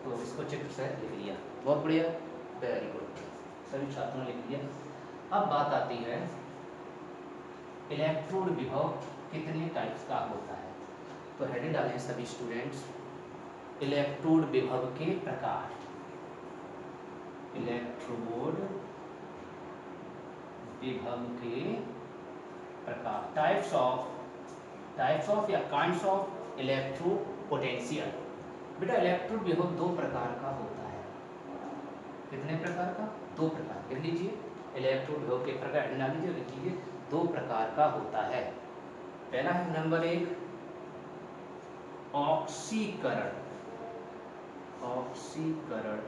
तो इसको चित्र से लिख लिया, बहुत बढ़िया, वेरी गुड, सभी छात्रों ने लिख लिया। अब बात आती है इलेक्ट्रोड विभव कितने टाइप्स का होता है। तो हेडिंग डालें सभी स्टूडेंट्स, इलेक्ट्रोड विभव के प्रकार, इलेक्ट्रोड विभव के प्रकार, टाइप्स ऑफ या काइंड्स ऑफ इलेक्ट्रोड पोटेंशियल। बेटा इलेक्ट्रोड विभव दो प्रकार का होता है। कितने प्रकार का? दो प्रकार। लिख लीजिए, इलेक्ट्रोड विभव के प्रकार डाल लीजिए, लिख लीजिए, दो प्रकार का होता है। पहला है नंबर 1 ऑक्सीकरण, ऑक्सीकरण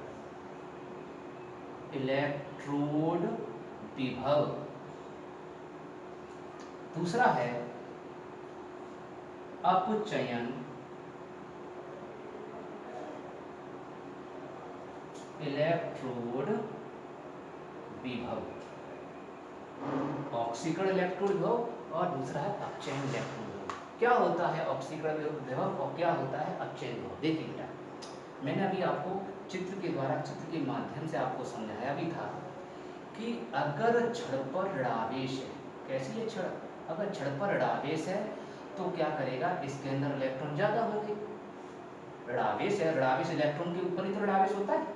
इलेक्ट्रोड विभव। दूसरा है अपचयन इलेक्ट्रोड विभव, ऑक्सीकरण इलेक्ट्रोड विभव और दूसरा है अपचयन इलेक्ट्रोड विभव। क्या होता है ऑक्सीकरण विभव और क्या होता है अपचयन विभव? देखिए बेटा, मैंने अभी आपको चित्र के द्वारा, चित्र के माध्यम से आपको समझाया भी था कि अगर छड़ पर ऋणावेश है, कैसी है छड़, अगर छड़ पर ऋणावेश है तो क्या करेगा, इसके अंदर इलेक्ट्रॉन ज्यादा होंगे। ऋणावेश है, ऋणावेश इलेक्ट्रॉन के ऊपर ही तो ऋणावेश होता है,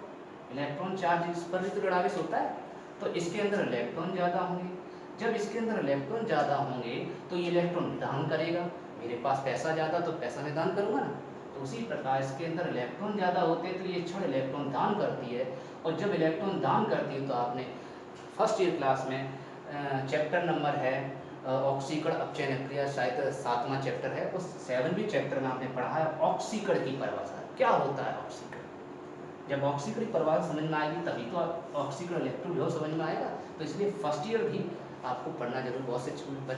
इलेक्ट्रॉन चार्ज इस पर ही तो ऋणावेश होता है, तो इसके अंदर इलेक्ट्रॉन ज्यादा होंगे। जब इसके अंदर इलेक्ट्रॉन ज्यादा होंगे तो ये इलेक्ट्रॉन दान करेगा, मेरे पास पैसा ज्यादा तो पैसा में दान करूंगा ना, तो उसी प्रकार इसके अंदर इलेक्ट्रॉन ज्यादा होते हैं तो ये छड़ इलेक्ट्रॉन दान करती है। और जब इलेक्ट्रॉन दान करती है तो आपने फर्स्ट ईयर क्लास में चैप्टर नंबर है ऑक्सीकरण अपचयन क्रिया, शायद 7वां चैप्टर है, उस 7वें चैप्टर में आपने पढ़ा है ऑक्सीकरण की परिभाषा, क्या होता है ऑक्सीकरण। जब ऑक्सीकरण की परिभाषा समझ में आएगी तभी तो ऑक्सीकरण इलेक्ट्रोड विभव समझ में आएगा। तो इसलिए फर्स्ट ईयर भी आपको पढ़ना जरूर। बहुत से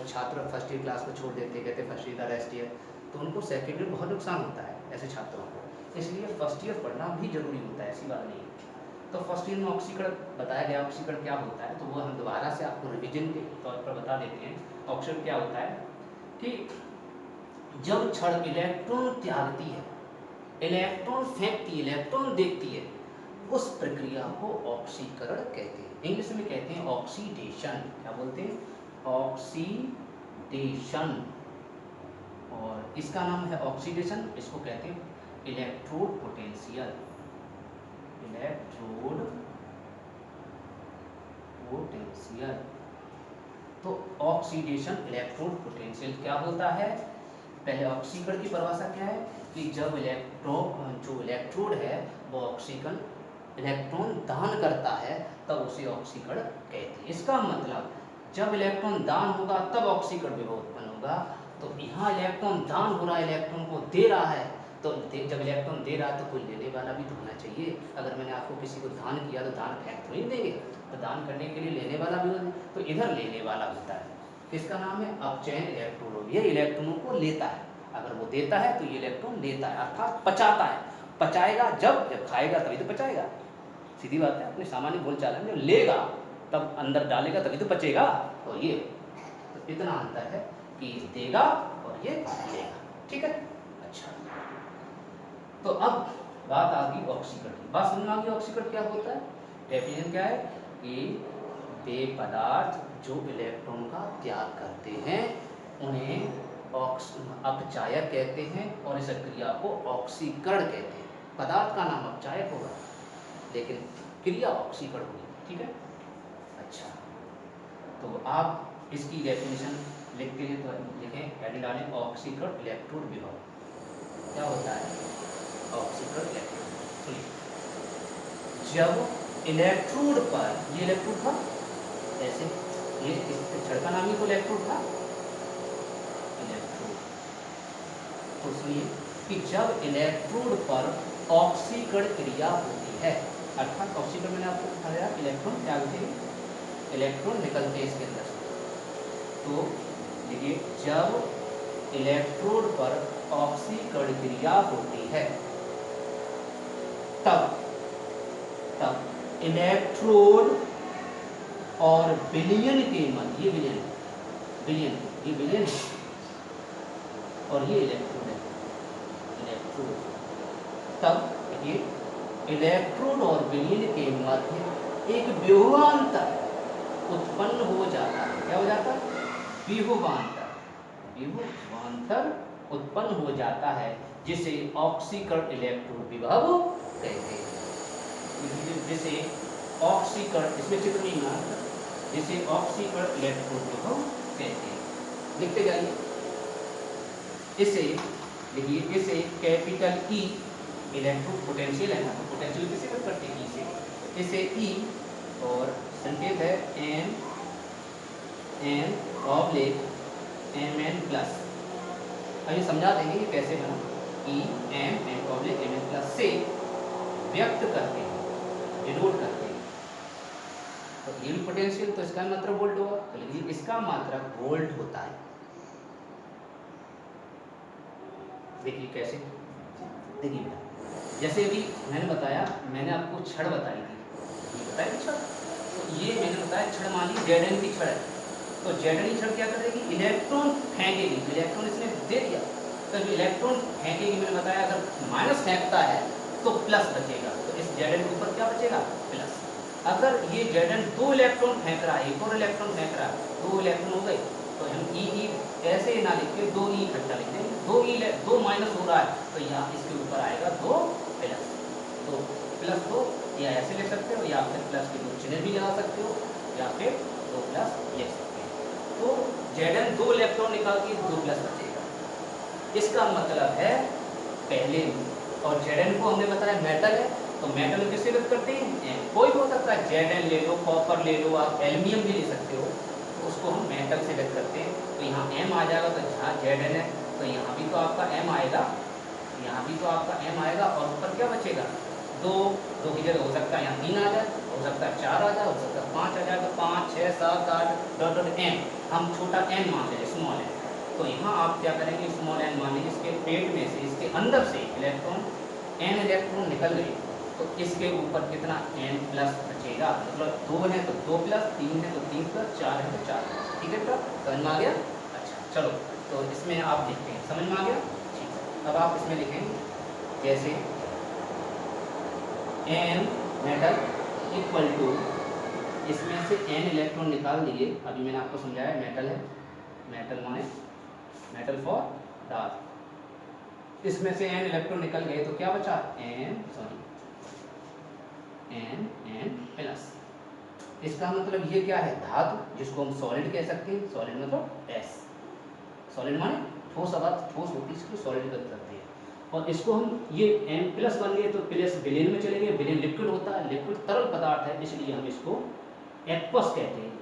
छात्र फर्स्ट ईयर क्लास को छोड़ देते हैं, कहते फर्स्ट ईयर का रेस्ट ईयर, तो उनको सेकेंड ईयर बहुत नुकसान होता है ऐसे छात्रों को, इसलिए फर्स्ट ईयर पढ़ना भी जरूरी होता है, ऐसी बात नहीं है। तो फर्स्ट ईयर में ऑक्सीकरण बताया गया, ऑक्सीकरण क्या होता है, तो वो हम दोबारा से आपको रिविजन के तौर पर बता देते हैं। ऑक्सीकरण क्या होता है कि जब छड़ इलेक्ट्रॉन त्यागती है, इलेक्ट्रॉन फेंकती है, इलेक्ट्रॉन देती है, उस प्रक्रिया को ऑक्सीकरण कहते हैं। इंग्लिश में कहते हैं ऑक्सीडेशन, क्या बोलते हैं, ऑक्सीडेशन। और इसका नाम है ऑक्सीडेशन, इसको कहते हैं इलेक्ट्रोड पोटेंशियल, इलेक्ट्रोड पोटेंशियल। तो ऑक्सीडेशन इलेक्ट्रोड पोटेंशियल क्या होता है, पहले ऑक्सीकरण की परिभाषा क्या है कि जब इलेक्ट्रोड है वो ऑक्सीकरण इलेक्ट्रॉन दान करता है तब उसे ऑक्सीकरण कहते हैं। इसका मतलब जब इलेक्ट्रॉन दान होगा तब ऑक्सीकरण विभव उत्पन्न होगा। तो यहाँ इलेक्ट्रॉन दान हो रहा है, इलेक्ट्रॉन को दे रहा है, तो जब इलेक्ट्रॉन दे रहा है तो कोई लेने वाला भी तो होना चाहिए। अगर मैंने आपको किसी को दान किया तो दान फेंक थोड़ी देंगे, तो दान करने के लिए लेने वाला भी होता है, तो इधर लेने वाला होता है, इसका नाम है अपचयन इलेक्ट्रोड। ये इलेक्ट्रॉनों को लेता है, अगर वो देता है तो ये इलेक्ट्रॉन लेता है, अर्थात पचाता है। पचाएगा जब खाएगा तभी तो पचाएगा, सीधी बात है, अपने सामान्य बोलचाल में लेगा तब अंदर डालेगा तभी तो पचेगा। तो ये तो इतना अंतर है कि देगा और ये लेगा, ठीक है। अच्छा, तो अब बात आ गई ऑक्सीकरण की, बात समझ में आ गई ऑक्सीकरण क्या होता है। डेफिनेशन क्या है कि वे पदार्थ जो इलेक्ट्रॉन का त्याग करते हैं उन्हें अपचायक कहते हैं और इस क्रिया को ऑक्सीकरण कहते हैं। पदार्थ का नाम अपचायक होगा लेकिन क्रिया ऑक्सीकरण होगी, ठीक है। अच्छा, तो आप इसकी डेफिनेशन लिखते हैं तो लिखें, हेडिंग डालें ऑक्सीकरण इलेक्ट्रोड विभव। क्या होता है ऑक्सीकरण इलेक्ट्रोड? सुनिए, जब इलेक्ट्रोड पर, ये इलेक्ट्रोड था ऐसे, ये इस छड़ का नाम ही तो इलेक्ट्रोड था, इलेक्ट्रोड। तो सुनिए कि जब इलेक्ट्रोड पर ऑक्सीकरण क्रिया होती है, अर्थात ऑक्सीकरण मैंने आपको बताया इलेक्ट्रॉन त्यागते हैं, इलेक्ट्रॉन निकलते हैं इसके अंदर से। तो देखिए, जब इलेक्ट्रोड पर ऑक्सीकरण क्रिया होती है तब इलेक्ट्रोड और विलयन के मध्य, ये विलयन है और ये इलेक्ट्रोड है, इलेक्ट्रोड, तब ये इलेक्ट्रोड और विलयन के मध्य एक विभवांतर उत्पन्न हो जाता है। क्या हो जाता है? विभवांतर, विभवांतर उत्पन्न हो जाता है जिसे ऑक्सीकरण इलेक्ट्रोड विभव कहते हैं। जिसे ऑक्सीकरण, इसमें चित्र नहीं बना, जिसे ऑक्सीकरण इलेक्ट्रोड विभव कहते हैं। लिखते जाइए, इसे लिखिए, इसे कैपिटल ई इलेक्ट्रोड पोटेंशियल है ना, तो पोटेंशियल किसे बात करते हैं, ई से, इसे ई और संकेत है N oblique M N plus, अभी समझा देंगे कि कैसे बना। E M N oblique M N plus से व्यक्त करते हैं, डिनोट करते हैं। तो ये भी पोटेंशियल, तो इसका मात्रक वोल्ट होगा, तो लिखिए इसका मात्रक वोल्ट होता है। देखिए कैसे, देखिए बेटा, जैसे अभी मैंने बताया, मैंने आपको छड़ बताई थी, ये बताया छड़, तो ये मैंने बताया छड़, मान ली जेड एन की छड़ है, तो जेड एन की छड़ क्या करेगी, इलेक्ट्रॉन फेंकेगी, इलेक्ट्रॉन इसने दे दिया, तो इलेक्ट्रॉन फेंकेगी, मैंने बताया अगर माइनस फेंकता है तो प्लस बचेगा, तो इस जेड एन के ऊपर क्या बचेगा, प्लस। अगर ये जेड एन 2 इलेक्ट्रॉन फेंक रहा है, एक और इलेक्ट्रॉन फेंक रहा है, 2 इलेक्ट्रॉन हो गए, तो हम ई ऐसे ना लिख के 2 ई इकट्ठा लिख देंगे, 2 माइनस हो रहा है, तो यहाँ इसके ऊपर आएगा 2 प्लस, तो प्लस 2, या ऐसे लिख सकते हो, या फिर प्लस के 2 चिन्ह भी लगा सकते हो, या फिर 2 प्लस लिख सकते हो। तो जेड एन 2 इलेक्ट्रॉन निकाल के 2 प्लस बचेगा, इसका मतलब है पहले। और जेड एन को हमने बताया मेटल है, तो मेटल किससे व्यक्त करते हैं, कोई भी हो सकता है, जेड एन ले लो, कॉपर ले लो, आप एल्यूमिनियम भी ले सकते हो, तो उसको हम मेटल से व्यक्त करते हैं। तो यहाँ एम आ जाएगा, तो जहाँ जेड एन है तो यहाँ भी तो आपका एम आएगा, यहाँ भी तो आपका एम आएगा, और ऊपर क्या बचेगा, 2 की जगह हो सकता है यहाँ 3 आ जाए, हो सकता है 4 आ जाए, हो सकता है 5 आ जाए, तो 5 6 7 8 डॉट डॉट एम, हम छोटा एन मान लें, स्मॉल एन। तो यहाँ आप क्या करेंगे, स्मॉल एन मान लीजिए, इसके पेट में से, इसके अंदर से इलेक्ट्रॉन, एन इलेक्ट्रॉन निकल गए, तो इसके ऊपर कितना एन प्लस बचेगा, मतलब 2 है तो 2 प्लस, 3 है तो 3 प्लस, 4 है तो 4 प्लस। ठीक है बेटा, समझ में आ गया। अच्छा चलो, तो इसमें आप देखते हैं, समझ में आ गया। ठीक है, अब आप इसमें लिखेंगे जैसे एन मेटल इक्वल टू, इसमें से एन इलेक्ट्रॉन निकाल दिए, अभी मैंने आपको समझाया मेटल है, मेटल माने मेटल फॉर डार्क, इसमें से एन इलेक्ट्रॉन निकल गए, तो क्या बचा, एन प्लस। इसका मतलब ये क्या है, धातु, जिसको हम सॉलिड कह सकते हैं, सॉलिड मतलब एस, सॉलिड माने ठोस, आवाज ठोस होती है, इसको सॉलिड कर सकते हैं। और इसको हम ये एन प्लस बन गए, तो प्लस विलेन में चले गए, विलेन लिक्विड होता है, लिक्विड तरल पदार्थ है, इसलिए हम इसको एक्वस कहते हैं,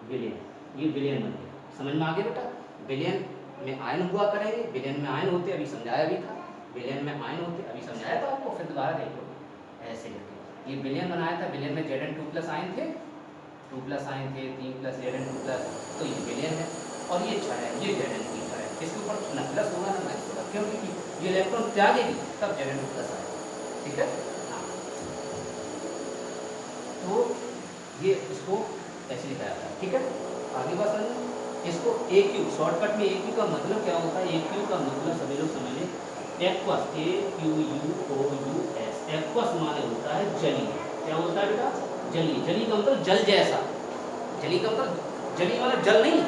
विलेन, ये विलेन बन गया। समझ में आ गया बेटा, विलेन में आयन हुआ करेंगे, विलेन में आयन होते, अभी समझाया भी था, विलेन में आयन होते, अभी समझाया था आपको, फिर दोबारा देख लो, ऐसे करके ये विलेन बनाया था, विलेन में जेड एन 2 प्लस आयन थे, 2 प्लस आयन थे, 3 प्लस जेड एन 2 प्लस, तो ये विलेन है, और ये छड़ है, ये जेड एन 3 छड़ है, इसके ऊपर ना प्लस होगा ना माइनस होगा, क्योंकि ये इलेक्ट्रॉन त्यागेगी तब जेड एन 2 प्लस आएगा। ठीक है, हाँ, तो ये इसको ऐसे लिखाया था। ठीक है, आगे बात समझ, इसको ए क्यू, शॉर्टकट में ए क्यू का मतलब क्या होता है, ए क्यू का मतलब सभी लोग समझ लें, एक्वस, ए क्यू यू ओ यू एस, एक्वस माने होता है जली। क्या होता है बेटा, जली, जली का मतलब जल जैसा, जली का मतलब, जली मतलब जल नहीं,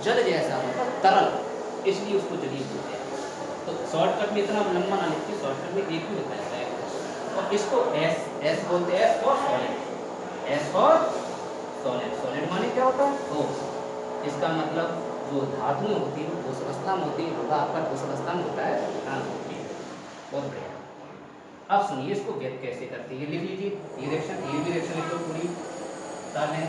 जल जैसा मतलब तरल, इसलिए उसको जली बोलते हैं। तो शॉर्टकट में इतना लंबा ना लिखिए, शॉर्टकट में ए क्यू लिखा जाता है, और इसको एस, एस बोलते हैं, S for solid, S for solid, solid माने क्या होता है, ठोस। इसका मतलब जो धातुएं होती है वो ठोस अवस्था में होती है, लोहा आपका ठोस अवस्था में होता है, बहुत बढ़िया। अब सुनिए इसको व्यक्त कैसे करते हैं, ये लिख लीजिए, ये रिएक्शन, ये भी रिएक्शन लिख लो पूरी, कर लें,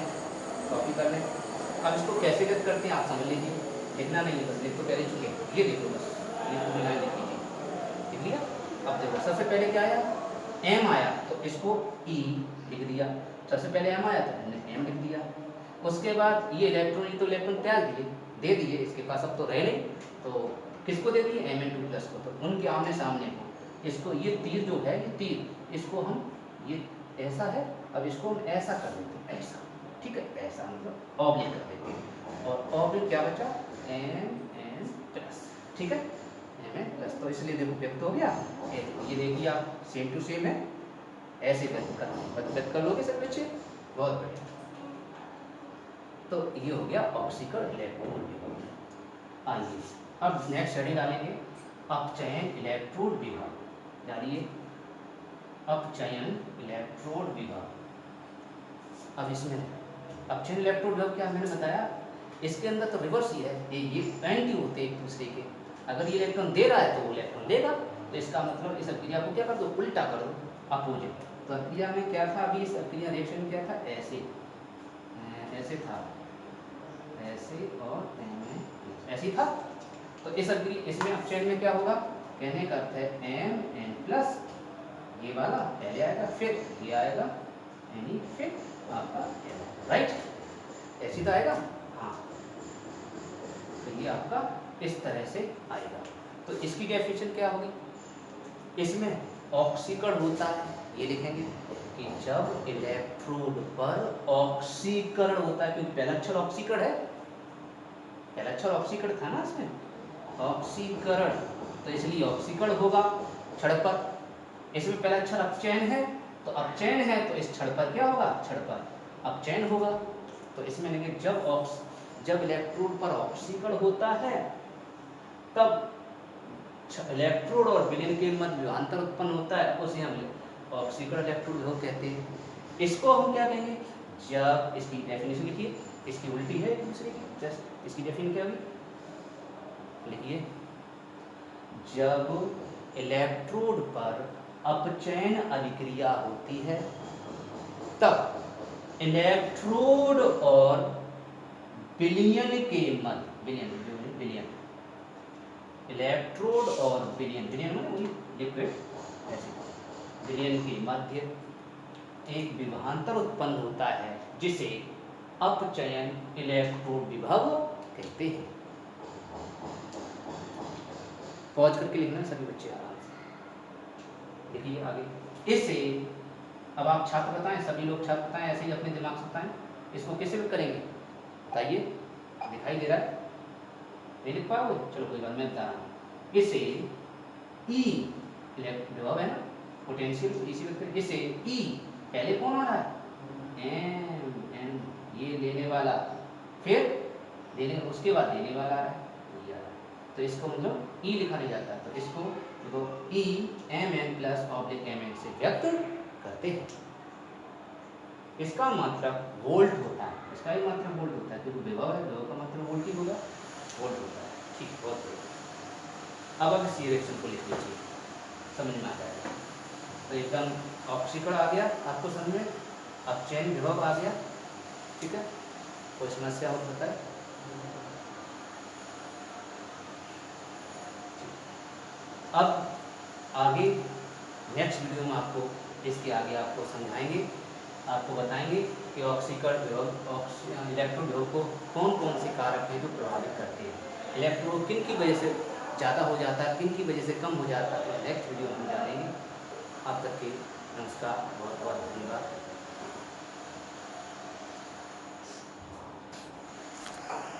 कॉपी कर लें। अब इसको कैसे व्यक्त करते हैं आप समझ लीजिए, लिखना नहीं है, बस लिख तो पहले चुके, ये देखो बस, ये पूरी लाइन लिख लीजिए, लिख लिया। अब देखो सबसे पहले क्या आया, एम आया, तो इसको ई लिख दिया, सबसे पहले एम आया तो हमने एम लिख दिया। उसके बाद ये इलेक्ट्रॉन, ये तो इलेक्ट्रॉन त्याग दिए, दे दिए, इसके पास अब तो रह नहीं, तो किसको दे दिए, Mn2 प्लस को, तो उनके आमने सामने को, इसको ये तीर जो है, ये तीर, इसको हम, ये ऐसा है, अब इसको हम ऐसा कर देते हैं, ऐसा, ठीक है, ऐसा मतलब ऑब्लिक कर देते हैं, और ऑब्लिक क्या बचा, Mn प्लस, ठीक है, Mn प्लस, तो इसलिए देखो व्यक्त हो गया, ये देखिए आप सेम टू सेम है, ऐसे व्यक्त कर लोगे सब बच्चे, बहुत बढ़िया। तो ये हो गया ऑक्सीकरण इलेक्ट्रोड। आइए अब नेक्स्ट स्टडी डालेंगे, अपचयन इलेक्ट्रोड विभाग, डालिए अपचयन इलेक्ट्रोड विभाग। अब इसमें अपचयन इलेक्ट्रोड विभाग क्या मैंने बताया, इसके अंदर तो रिवर्स ही है, ये एंटी होते हैं एक दूसरे के, अगर ये इलेक्ट्रॉन दे रहा है तो वो इलेक्ट्रॉन देगा, तो इसका मतलब इस अभिक्रिया को क्या कर दो, उल्टा कर दो, अपोजिट। तो अभिक्रिया में क्या था, अभी इस अभिक्रिया रिएक्शन में क्या था, ऐसे ऐसे था, ऐसे और ऐसे था, तो इस इसमें अपचयन में क्या होगा, कहने का अर्थ है Mn प्लस ये वाला पहले आएगा, फिर ये आएगा यानी फिर आपका राइट, ऐसी तो आएगा। हाँ, तो ये आपका इस तरह से आएगा। तो इसकी डेफिनेशन क्या होगी, इसमें ऑक्सीकरण होता है, ये लिखेंगे कि जब इलेक्ट्रोड पर ऑक्सीकरण होता है, क्योंकि पहला अक्षर ऑक्सीकरण है, पहला अक्षर ऑक्सीकरण था ना इसमें, ऑक्सीकरण, तो इसलिए ऑक्सीकरण होगा क्षण पर। इसमें पहला अक्षर अपचयन है, तो अपचयन है तो इस क्षण पर क्या होगा, क्षण पर अपचयन होगा। तो इसमें लिखेंगे जब इलेक्ट्रोड पर ऑक्सीकरण होता है तब इलेक्ट्रोड और विलयन के मध्य विभवांतर उत्पन्न होता है, उसे हम ऑक्सीकरण इलेक्ट्रोड विभव कहते हैं। इसको हम क्या कहेंगे, जब इसकी डेफिनेशन लिखिए, इसकी उल्टी है एक दूसरे की, जस्ट इसकी डेफिनेशन क्या होगी, लिखिए जब इलेक्ट्रोड पर अपचयन अभिक्रिया होती है तब इलेक्ट्रोड और विलयन के मध्य, विलयन इलेक्ट्रोड और विलयन माने वही लिक्विड, ऐसे विलयन के मध्य एक विभवांतर उत्पन्न होता है जिसे अपचयन इलेक्ट्रोड विभव कहते हैं। पॉज करके लिखना सभी बच्चे आराम से देखिए आगे। इससे अब आप छात्र बताएं, सभी लोग छात्र बताएं, ऐसे ही अपने दिमाग से बताएं, इसको कैसे भी करेंगे बताइए, दिखाई दे रहा है, नहीं लिख पाओगे, चलो कोई बात, मैं बता रहा हूँ। इसे ई विभव है ना, पोटेंशियल इसी वक्त, इसे ई पहले कौन आ रहा है, एम ये लेने वाला, फिर देने, उसके बाद देने वाला आ रहा है, ये आ रहा है, तो इसको मतलब ई लिखा नहीं जाता, तो इसको देखो E M N plus oblique M N से व्यक्त करते हैं। इसका मात्रक वोल्ट होता है, इसका ही मात्रक वोल्ट होता है, क्योंकि विभव है, विभव का मात्रक वोल्ट ही होगा, वोल्ट होता है। ठीक, बहुत बढ़िया। अब इस रिएक्शन को लिख लीजिए, समझ में आ जाएगा। तो एकदम ऑक्सीकरण आ गया आपको समझ में, अपचयन विभव आ गया, ठीक है। कोई समस्या हो सकता है, अब आगे नेक्स्ट वीडियो में आपको इसके आगे आपको समझाएंगे, आपको बताएंगे कि ऑक्सीकरण विभव, इलेक्ट्रोड विभव को कौन कौन से कारक हैं जो प्रभावित करते हैं, इलेक्ट्रोड किन की वजह से ज़्यादा हो जाता है, किन की वजह से कम हो जाता है, तो नेक्स्ट वीडियो में हम जानेंगे। आप तक के नमस्कार, बहुत बहुत धन्यवाद।